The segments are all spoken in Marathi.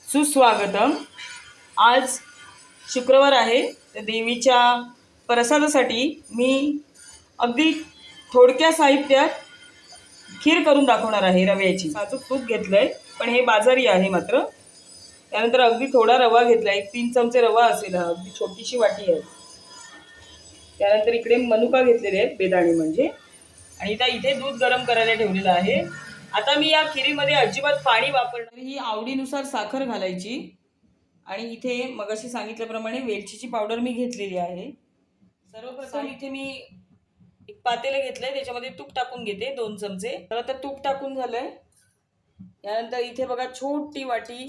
सुस्वागतम। आज शुक्रवार आहे, तर देवीच्या प्रसादासाठी मी अगदी थोडक्या साहित्यात खीर करून दाखवणार आहे। रव्याची साजूक तूप घेतलंय, पण हे बाजारी आहे मात्र। त्यानंतर अगदी थोडा रवा घेतला, 1-3 चमचे रवा असेल, अगदी छोटीशी वाटी आहे। त्यानंतर इकडे मनुका घेतलेले आहेत, बेदाणे म्हणजे, आणि इथे दूध गरम करायला ठेवलेलं आहे। आता मी या खिरीमध्ये अजिबात पाणी वापरणार, ही आवडीनुसार साखर घालायची। आणि इथे मगाशी सांगितल्याप्रमाणे वेलचीची पावडर मी घेतलेली आहे। सर्वप्रथम इथे मी एक पातेलं घेतलंय, त्याच्यामध्ये तूप टाकून घेते 2 चमचे। तर आता तूप टाकून झालंय। त्यानंतर इथे बघा छोटी वाटी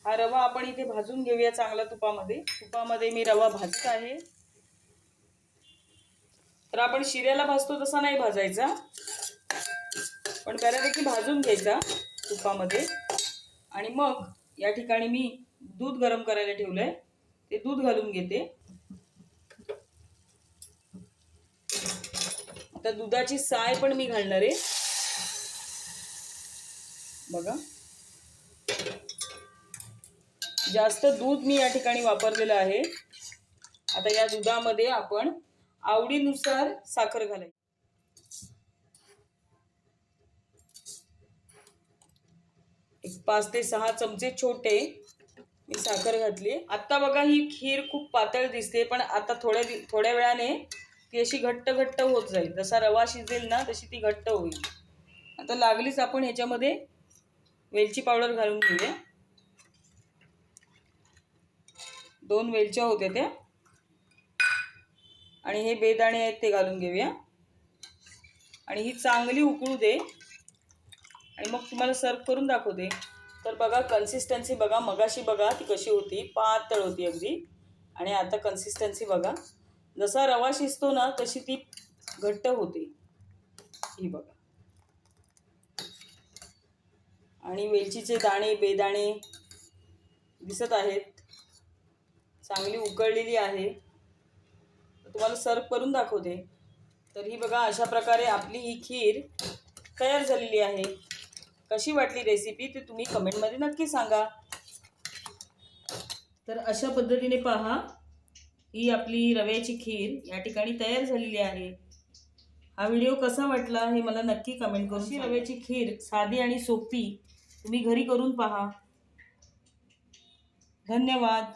हा रवा आपण इथे भाजून घेऊया चांगला तुपामध्ये मी रवा भाजत आहे। तर आपण शिऱ्याला भाजतो तसा नाही भाजायचा, पण बऱ्यापैकी भाजून घ्यायचा तुपामध्ये। आणि मग या ठिकाणी मी दूध गरम करायला ठेवलंय, ते दूध घालून घेते। आता दुधाची साय पण मी घालणार आहे बघा। जास्त दूध मी या ठिकाणी वापरलेलं आहे। आता या दुधामध्ये आपण आवडीनुसार साखर घालायची। एक 5 ते 6 चमचे छोटे मी साखर घातली। आता बघा ही खीर खूप पातळ दिसते, पण आता थोड्या वेळाने ती अशी घट्ट होत जाईल। जसा रवा शिजेल ना तशी ती घट्ट होईल। आता लागलीच आपण ह्याच्यामध्ये वेलची पावडर घालून घेऊया। 2 वेलच्या होत्या त्या, आणि हे बेदाणे आहेत ते घालून घेऊया। आणि ही चांगली उकळू दे, आणि मग तुम्हाला सर्व करून दाखवते। तर बघा कन्सिस्टन्सी बघा, मगाशी बघा ती कशी होती, पातळ होती अगदी, आणि आता कन्सिस्टन्सी बघा, जसा रवा शिजतो ना तशी ती घट्ट होते ही बघा। आणि वेलचीचे दाणे बेदाणे दिसत आहेत, चांगली उकळलेली आहे। तुम्हाला सर्व करून दाखवते। तर ही बघा अशा प्रकारे आपली ही खीर तयार झालेली आहे। कशी वाटली रेसिपी ते तुम्ही कमेंटमध्ये नक्की सांगा। तर अशा पद्धतीने पहा, ही आपली रव्याची खीर या ठिकाणी तयार झालेली आहे। हा व्हिडिओ कसा वाटला हे मला नक्की कमेंट करून सांगा। रव्याची खीर साधी आणि सोपी तुम्ही घरी करून पहा। धन्यवाद।